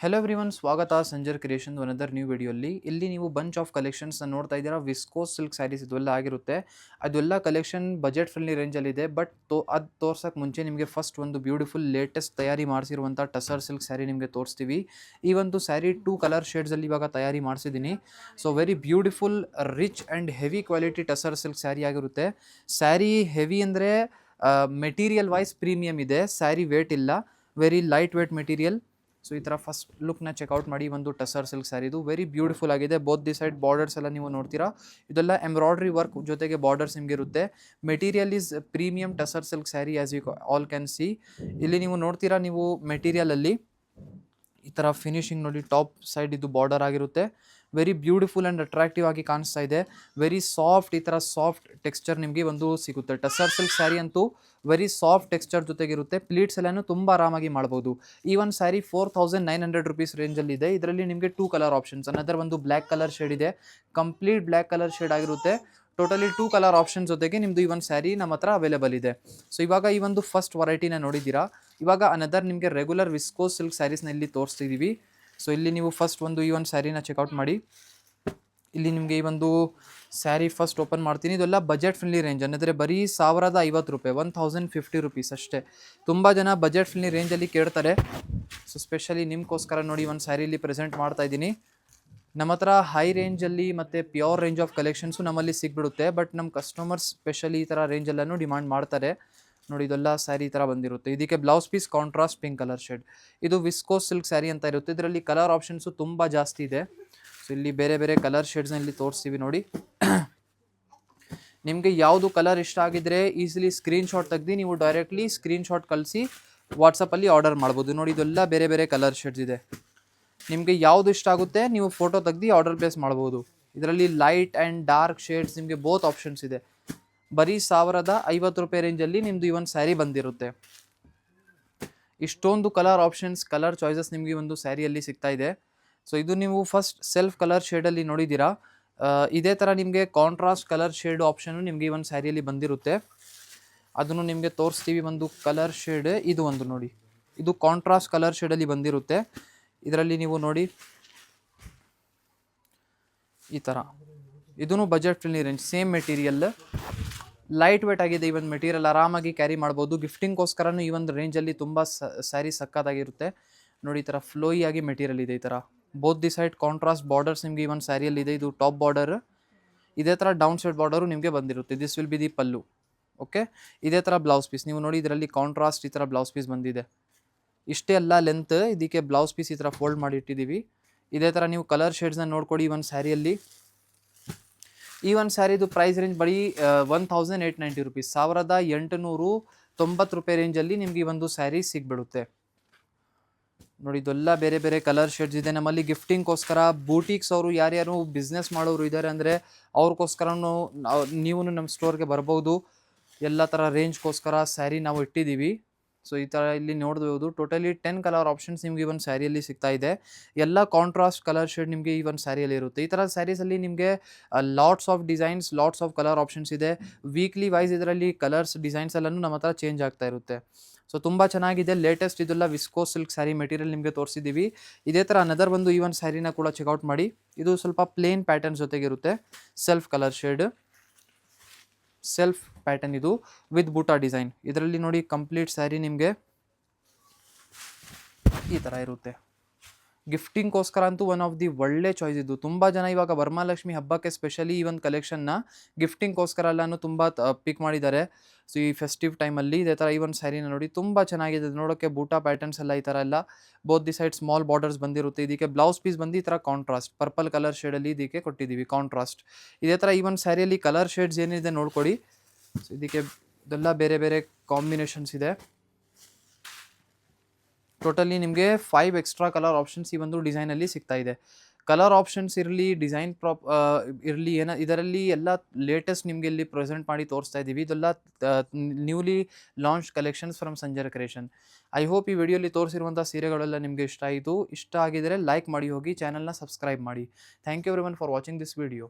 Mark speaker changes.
Speaker 1: Hello everyone, ಸ್ವಾಗತ Sanjar creation another new ವಿಡಿಯೋಲಿ. ಇಲ್ಲಿ ನೀವು ಬಂಚ್ ಆಫ್ ಕಲೆಕ್ಷನ್ಸ್ನ ನೋಡ್ತಾ ಇದ್ದೀರಾ. ವಿಸ್ಕೋಸ್ ಸಿಲ್ಕ್ ಸ್ಯಾರೀಸ್ ಇದೆಲ್ಲ ಆಗಿರುತ್ತೆ. ಅದೆಲ್ಲ ಕಲೆಕ್ಷನ್ ಬಜೆಟ್ ಫ್ರೆಂಡ್ಲಿ ರೇಂಜಲ್ಲಿದೆ. ಬಟ್ ಅದು ತೋರ್ಸೋಕ್ಕೆ ಮುಂಚೆ ನಿಮಗೆ ಫಸ್ಟ್ ಒಂದು ಬ್ಯೂಟಿಫುಲ್ ಲೇಟೆಸ್ಟ್ ತಯಾರಿ ಮಾಡಿಸಿರುವಂಥ ಟಸರ್ ಸಿಲ್ಕ್ ಸ್ಯಾರಿ ನಿಮಗೆ ತೋರಿಸ್ತೀವಿ. ಈ ಒಂದು ಸ್ಯಾರಿ 2 ಕಲರ್ ಶೇಡ್ಸಲ್ಲಿ ಇವಾಗ ತಯಾರಿ ಮಾಡಿಸಿದ್ದೀನಿ. So very beautiful, rich and heavy quality tussar silk sari ಆಗಿರುತ್ತೆ. ಸ್ಯಾರಿ ಹೆವಿ ಅಂದರೆ ಮೆಟೀರಿಯಲ್ ವೈಸ್ ಪ್ರೀಮಿಯಮ್ ಇದೆ. ಸ್ಯಾರಿ ವೇಟ್ ಇಲ್ಲ, very light weight material. So ಈ ಥರ ಫಸ್ಟ್ ಲುಕ್ನ ಚೆಕ್ಔಟ್ ಮಾಡಿ. ಒಂದು ಟಸರ್ ಸಿಲ್ಕ್ ಸ್ಯಾರಿ ಇದು ವೆರಿ ಬ್ಯೂಟಿಫುಲ್ ಆಗಿದೆ. ಬೋತ್ ದಿ ಸೈಡ್ ಬಾರ್ಡರ್ಸ್ ಎಲ್ಲ ನೀವು ನೋಡ್ತೀರಾ. ಇದೆಲ್ಲ ಎಂಬ್ರಾಯ್ಡ್ರಿ ವರ್ಕ್ ಜೊತೆಗೆ ಬಾರ್ಡರ್ಸ್ ನಿಮಗೆ ಇರುತ್ತೆ. Material is premium tussar silk sari as you all can see. ಇಲ್ಲಿ ನೀವು ನೋಡ್ತೀರಾ, ನೀವು ಮೆಟೀರಿಯಲಲ್ಲಿ ಈ ಥರ ಫಿನಿಶಿಂಗ್ ನೋಡಿ. ಟಾಪ್ ಸೈಡ್ ಇದು ಬಾರ್ಡರ್ ಆಗಿರುತ್ತೆ. ವೆರಿ ಬ್ಯೂಟಿಫುಲ್ ಆ್ಯಂಡ್ ಅಟ್ರಾಕ್ಟಿವ್ ಆಗಿ ಕಾಣಿಸ್ತಾ ಇದೆ. ವೆರಿ ಸಾಫ್ಟ್, ಈ ಥರ ಸಾಫ್ಟ್ ಟೆಕ್ಸ್ಚರ್ ನಿಮಗೆ ಒಂದು ಸಿಗುತ್ತೆ. ಟಸರ್ ಸಿಲ್ಕ್ ಸ್ಯಾರಿ ಅಂತೂ ವೆರಿ ಸಾಫ್ಟ್ ಟೆಕ್ಸ್ಚರ್ ಜೊತೆಗಿರುತ್ತೆ. ಪ್ಲೀಟ್ಸ್ ಎಲ್ಲನೂ ತುಂಬ ಆರಾಮಾಗಿ ಮಾಡ್ಬೋದು. ಈ ಒಂದು ಸ್ಯಾರಿ 4900 ರುಪೀಸ್ ರೇಂಜಲ್ಲಿ ಇದೆ. ಇದರಲ್ಲಿ ನಿಮಗೆ 2 ಕಲರ್ ಆಪ್ಷನ್ಸ್. ಅನದರ್ ಒಂದು ಬ್ಲ್ಯಾಕ್ ಕಲರ್ ಶೇಡ್ ಇದೆ, ಕಂಪ್ಲೀಟ್ ಬ್ಲ್ಯಾಕ್ ಕಲರ್ ಶೇಡ್ ಆಗಿರುತ್ತೆ. ಟೋಟಲಿ 2 ಕಲರ್ ಆಪ್ಷನ್ ಜೊತೆಗೆ ನಿಮ್ಮದು ಈ ಒಂದು ಸ್ಯಾರಿ ನಮ್ಮ ಹತ್ರ ಅವೈಲೇಬಲ್ ಇದೆ. ಸೊ ಇವಾಗ ಈ ಒಂದು ಫಸ್ಟ್ ವೆರೈಟಿನ ನೋಡಿದ್ದೀರಾ. ಇವಾಗ ಅನದರ್ ನಿಮಗೆ ರೆಗ್ಯುಲರ್ ವಿಸ್ಕೋಸ್ ಸಿಲ್ಕ್ ಸ್ಯಾರೀಸ್ನ ಇಲ್ಲಿ ತೋರಿಸ್ತಿದ್ದೀವಿ. ಸೊ ಇಲ್ಲಿ ನೀವು ಫಸ್ಟ್ ಒಂದು ಈ ಒಂದು ಸ್ಯಾರಿನ ಚೆಕ್ಔಟ್ ಮಾಡಿ. ಇಲ್ಲಿ ನಿಮಗೆ ಈ ಒಂದು ಸ್ಯಾರಿ ಫಸ್ಟ್ ಓಪನ್ ಮಾಡ್ತೀನಿ. ಇದೆಲ್ಲ ಬಜೆಟ್ ಫ್ರೆಂಡ್ಲಿ ರೇಂಜ್, ಅಂದರೆ ಬರೀ 1050 ರೂಪಾಯಿ, 1050 ರುಪೀಸ್ ಅಷ್ಟೇ. ತುಂಬ ಜನ ಬಜೆಟ್ ಫ್ರೆಂಡ್ಲಿ ರೇಂಜಲ್ಲಿ ಕೇಳ್ತಾರೆ. ಸೊ ಸ್ಪೆಷಲಿ ನಿಮಗೋಸ್ಕರ ನೋಡಿ ಒಂದು ಸ್ಯಾರಿಲಿ ಪ್ರೆಸೆಂಟ್ ಮಾಡ್ತಾ ಇದ್ದೀನಿ. ನಮ್ಮ ಹತ್ರ ಹೈ ರೇಂಜಲ್ಲಿ ಮತ್ತು ಪ್ಯೂರ್ ರೇಂಜ್ ಆಫ್ ಕಲೆಕ್ಷನ್ಸು ನಮ್ಮಲ್ಲಿ ಸಿಗ್ಬಿಡುತ್ತೆ. ಬಟ್ ನಮ್ಮ ಕಸ್ಟಮರ್ಸ್ ಸ್ಪೆಷಲಿ ಈ ಥರ ರೇಂಜೆಲ್ಲನೂ ಡಿಮಾಂಡ್ ಮಾಡ್ತಾರೆ. ನೋಡಿ, ಇದೆಲ್ಲ ಸ್ಯಾರಿ ಈ ಥರ ಬಂದಿರುತ್ತೆ. ಇದಕ್ಕೆ blouse piece contrast pink colour shade. ಇದು ವಿಸ್ಕೋಸ್ ಸಿಲ್ಕ್ ಸ್ಯಾರಿ ಅಂತ ಇರುತ್ತೆ. ಇದರಲ್ಲಿ ಕಲರ್ ಆಪ್ಷನ್ಸು ತುಂಬ ಜಾಸ್ತಿ ಇದೆ. ಸೊ ಇಲ್ಲಿ ಬೇರೆ ಬೇರೆ ಕಲರ್ ಶೇಡ್ಸ್ನ ಇಲ್ಲಿ ತೋರಿಸ್ತೀವಿ ನೋಡಿ. ನಿಮಗೆ ಯಾವುದು ಕಲರ್ ಇಷ್ಟ ಆಗಿದ್ರೆ ಈಸಿಲಿ ಸ್ಕ್ರೀನ್ಶಾಟ್ ತೆಗೆದು ನೀವು ಡೈರೆಕ್ಟ್ಲಿ ಸ್ಕ್ರೀನ್ಶಾಟ್ ಕಳಿಸಿ ವಾಟ್ಸಪ್ಪಲ್ಲಿ ಆರ್ಡರ್ ಮಾಡ್ಬೋದು. ನೋಡಿ, ಇದೆಲ್ಲ ಬೇರೆ ಬೇರೆ ಕಲರ್ ಶೇಡ್ಸ್ ಇದೆ. ನಿಮಗೆ ಯಾವುದು ಇಷ್ಟ ಆಗುತ್ತೆ ನೀವು ಫೋಟೋ ತೆಗೆದು ಆರ್ಡರ್ ಪ್ಲೇಸ್ ಮಾಡ್ಬೋದು. ಇದರಲ್ಲಿ ಲೈಟ್ ಆ್ಯಂಡ್ ಡಾರ್ಕ್ ಶೇಡ್ಸ್ ನಿಮಗೆ ಬೋತ್ ಆಪ್ಷನ್ಸ್ ಇದೆ. ಬರೀ 1050 ರೂಪಾಯಿ ರೇಂಜಲ್ಲಿ ನಿಮ್ಮದು ಈ ಒಂದು ಸ್ಯಾರಿ ಬಂದಿರುತ್ತೆ. ಇಷ್ಟೊಂದು ಕಲರ್ ಆಪ್ಷನ್ಸ್, ಕಲರ್ ಚಾಯ್ಸಸ್ ನಿಮಗೆ ಒಂದು ಸ್ಯಾರಿಯಲ್ಲಿ ಸಿಗ್ತಾ ಇದೆ. ಸೊ ಇದು ನೀವು ಫಸ್ಟ್ ಸೆಲ್ಫ್ ಕಲರ್ ಶೇಡಲ್ಲಿ ನೋಡಿದ್ದೀರಾ. ಇದೇ ಥರ ನಿಮಗೆ ಕಾಂಟ್ರಾಸ್ಟ್ ಕಲರ್ ಶೇಡ್ ಆಪ್ಷನ್ನು ನಿಮಗೆ ಈ ಒಂದು ಸ್ಯಾರಿಯಲ್ಲಿ ಬಂದಿರುತ್ತೆ. ಅದನ್ನು ನಿಮಗೆ ತೋರಿಸ್ತೀವಿ. ಒಂದು ಕಲರ್ ಶೇಡ್ ಇದು ಒಂದು ನೋಡಿ, ಇದು ಕಾಂಟ್ರಾಸ್ಟ್ ಕಲರ್ ಶೇಡಲ್ಲಿ ಬಂದಿರುತ್ತೆ. ಇದರಲ್ಲಿ ನೀವು ನೋಡಿ ಈ ಥರ, ಇದೂ budget friendly range. Same material, light weight ಆಗಿದೆ. ಈ ಒಂದು ಮೆಟೀರಿಯಲ್ ಆರಾಮಾಗಿ ಕ್ಯಾರಿ ಮಾಡ್ಬೋದು. ಗಿಫ್ಟಿಂಗ್ಗೋಸ್ಕರನೂ ಈ ಒಂದು ರೇಂಜಲ್ಲಿ ತುಂಬ ಸ್ಯಾರಿ ಸಕ್ಕತ್ತಾಗಿರುತ್ತೆ. ನೋಡಿ, ಈ ಥರ ಫ್ಲೋಯಿ ಆಗಿ ಮೆಟೀರಿಯಲ್ ಇದೆ. ಈ ಥರ both the side contrast borders ನಿಮಗೆ ಈ ಒಂದು ಸ್ಯಾರಿಯಲ್ಲಿ ಇದೆ. ಇದು ಟಾಪ್ ಬಾರ್ಡರ್, ಇದೇ ಥರ ಡೌನ್ ಸೈಡ್ ಬಾರ್ಡರು ನಿಮಗೆ ಬಂದಿರುತ್ತೆ. This will be the pallu. Okay, ಇದೇ ಥರ ಬ್ಲೌಸ್ ಪೀಸ್ ನೀವು ನೋಡಿ. ಇದರಲ್ಲಿ ಕಾಂಟ್ರಾಸ್ಟ್ ಈ ಥರ ಬ್ಲೌಸ್ ಪೀಸ್ ಬಂದಿದೆ. ಇಷ್ಟೇ ಅಲ್ಲ ಲೆಂತ್, ಇದಕ್ಕೆ ಬ್ಲೌಸ್ ಪೀಸ್ ಈ ಥರ ಫೋಲ್ಡ್ ಮಾಡಿ ಇಟ್ಟಿದ್ದೀವಿ. ಇದೇ ಥರ ನೀವು ಕಲರ್ ಶೇಡ್ಸ್ನ ನೋಡ್ಕೊಡಿ. ಈ ಒಂದು ಸ್ಯಾರಿಯಲ್ಲಿ ಈ ಒಂದು ಸ್ಯಾರಿದು ಪ್ರೈಸ್ ರೇಂಜ್ ಬರೀ 1890 ರುಪೀಸ್, 1890 ರೂಪಾಯಿ ರೇಂಜಲ್ಲಿ ನಿಮಗೆ ಈ ಒಂದು ಸ್ಯಾರಿ ಸಿಗ್ಬಿಡುತ್ತೆ. ನೋಡಿ, ಇದೆಲ್ಲ ಬೇರೆ ಬೇರೆ ಕಲರ್ ಶೇಡ್ಸ್ ಇದೆ. ನಮ್ಮಲ್ಲಿ ಗಿಫ್ಟಿಂಗ್ಗೋಸ್ಕರ ಬೂಟಿಕ್ಸ್ ಅವರು ಯಾರ್ಯಾರು ಬಿಸ್ನೆಸ್ ಮಾಡೋರು ಇದ್ದಾರೆ ಅಂದರೆ ಅವ್ರಿಗೋಸ್ಕರನೂ ನೀವು ನಮ್ಮ ಸ್ಟೋರ್ಗೆ ಬರ್ಬೋದು. ಎಲ್ಲ ಥರ ರೇಂಜ್ಗೋಸ್ಕರ ಸ್ಯಾರಿ ನಾವು ಇಟ್ಟಿದ್ದೀವಿ. ಸೊ ಈ ಥರ ಇಲ್ಲಿ ನೋಡ್ಬೋದು. ಟೋಟಲಿ 10 ಕಲರ್ ಆಪ್ಷನ್ಸ್ ನಿಮಗೆ ಈ ಒಂದು ಸ್ಯಾರಿಯಲ್ಲಿ ಸಿಗ್ತಾ ಇದೆ. ಎಲ್ಲ ಕಾಂಟ್ರಾಸ್ಟ್ ಕಲರ್ ಶೇಡ್ ನಿಮಗೆ ಈ ಒಂದು ಸ್ಯಾರಿಯಲ್ಲಿ ಇರುತ್ತೆ. ಈ ಥರ ಸ್ಯಾರೀಸಲ್ಲಿ ನಿಮಗೆ lots of designs, lots of colour options ಇದೆ. ವೀಕ್ಲಿ ವೈಸ್ ಇದರಲ್ಲಿ ಕಲರ್ಸ್ ಡಿಸೈನ್ಸ್ ಎಲ್ಲನೂ ನಮ್ಮ ಹತ್ರ ಚೇಂಜ್ ಆಗ್ತಾ ಇರುತ್ತೆ. ಸೊ ತುಂಬ ಚೆನ್ನಾಗಿದೆ. ಲೇಟೆಸ್ಟ್ ಇದೆಲ್ಲ ವಿಸ್ಕೋಸ್ ಸಿಲ್ಕ್ ಸ್ಯಾರಿ ಮೆಟೀರಿಯಲ್ ನಿಮಗೆ ತೋರಿಸಿದ್ದೀವಿ. ಇದೇ ಥರ ಅನದರ್ ಒಂದು ಈ ಒಂದು ಸ್ಯಾರಿನ ಕೂಡ ಚೆಕ್ಔಟ್ ಮಾಡಿ. ಇದು ಸ್ವಲ್ಪ ಪ್ಲೇನ್ ಪ್ಯಾಟರ್ನ್ ಜೊತೆಗಿರುತ್ತೆ. Self colour shade, self pattern ಇದು ವಿತ್ ಬೂಟಾ ಡಿಸೈನ್. ಇದರಲ್ಲಿ ನೋಡಿ ಕಂಪ್ಲೀಟ್ ಸ್ಯಾರಿ ನಿಮಗೆ ಈ ಥರ ಇರುತ್ತೆ. ಗಿಫ್ಟಿಂಗ್ಗೋಸ್ಕರ ಅಂತೂ ಒನ್ ಆಫ್ ದಿ ಒಳ್ಳೆ ಚಾಯ್ಸ್ ಇದು. ತುಂಬ ಜನ ಇವಾಗ ವರಮಹಾಲಕ್ಷ್ಮಿ ಹಬ್ಬಕ್ಕೆ ಸ್ಪೆಷಲಿ ಈ ಒಂದು ಕಲೆಕ್ಷನ್ನ ಗಿಫ್ಟಿಂಗ್ಗೋಸ್ಕರ ಎಲ್ಲನೂ ತುಂಬ ಪಿಕ್ ಮಾಡಿದ್ದಾರೆ. ಸೊ ಈ ಫೆಸ್ಟಿವ್ ಟೈಮಲ್ಲಿ ಇದೇ ಥರ ಈ ಒಂದು ಸ್ಯಾರಿನ ನೋಡಿ, ತುಂಬ ಚೆನ್ನಾಗಿದೆ ನೋಡೋಕ್ಕೆ. ಬೂಟಾ ಪ್ಯಾಟರ್ನ್ಸ್ ಎಲ್ಲ ಈ ಥರ ಎಲ್ಲ both the side small borders ಬಂದಿರುತ್ತೆ. ಇದಕ್ಕೆ ಬ್ಲೌಸ್ ಪೀಸ್ ಬಂದು ಈ ಥರ ಕಾಂಟ್ರಾಸ್ಟ್ ಪರ್ಪಲ್ ಕಲರ್ ಶೇಡಲ್ಲಿ ಇದಕ್ಕೆ ಕೊಟ್ಟಿದ್ದೀವಿ ಕಾಂಟ್ರಾಸ್ಟ್. ಇದೇ ಥರ ಈ ಒಂದು ಸ್ಯಾರಿಯಲ್ಲಿ ಕಲರ್ ಶೇಡ್ಸ್ ಏನಿದೆ ನೋಡ್ಕೊಡಿ. ಸೊ ಇದಕ್ಕೆ ಇದೆಲ್ಲ ಬೇರೆ ಬೇರೆ ಕಾಂಬಿನೇಷನ್ಸ್ ಇದೆ. ಟೋಟಲಿ ನಿಮಗೆ 5 ಎಕ್ಸ್ಟ್ರಾ ಕಲರ್ ಆಪ್ಷನ್ಸ್ ಈ ಒಂದು ಡಿಸೈನಲ್ಲಿ ಸಿಗ್ತಾ ಇದೆ. ಕಲರ್ ಆಪ್ಷನ್ಸ್ ಇರಲಿ, ಡಿಸೈನ್ ಇರಲಿ, ಇದರಲ್ಲಿ ಎಲ್ಲ ಲೇಟೆಸ್ಟ್ ನಿಮಗೆ ಇಲ್ಲಿ ಪ್ರೆಸೆಂಟ್ ಮಾಡಿ ತೋರಿಸ್ತಾ ಇದ್ದೀವಿ. ಇದೆಲ್ಲ newly launch collections from Sanjar creation. I hope ಈ ವಿಡಿಯೋಲಿ ತೋರಿಸಿರುವಂಥ ಸೀರೆಗಳೆಲ್ಲ ನಿಮಗೆ ಇಷ್ಟ ಆಯಿತು. ಇಷ್ಟ ಆಗಿದರೆ ಲೈಕ್ ಮಾಡಿ ಹೋಗಿ, ಚಾನಲ್ನ ಸಬ್ಸ್ಕ್ರೈಬ್ ಮಾಡಿ. Thank you everyone for watching this video.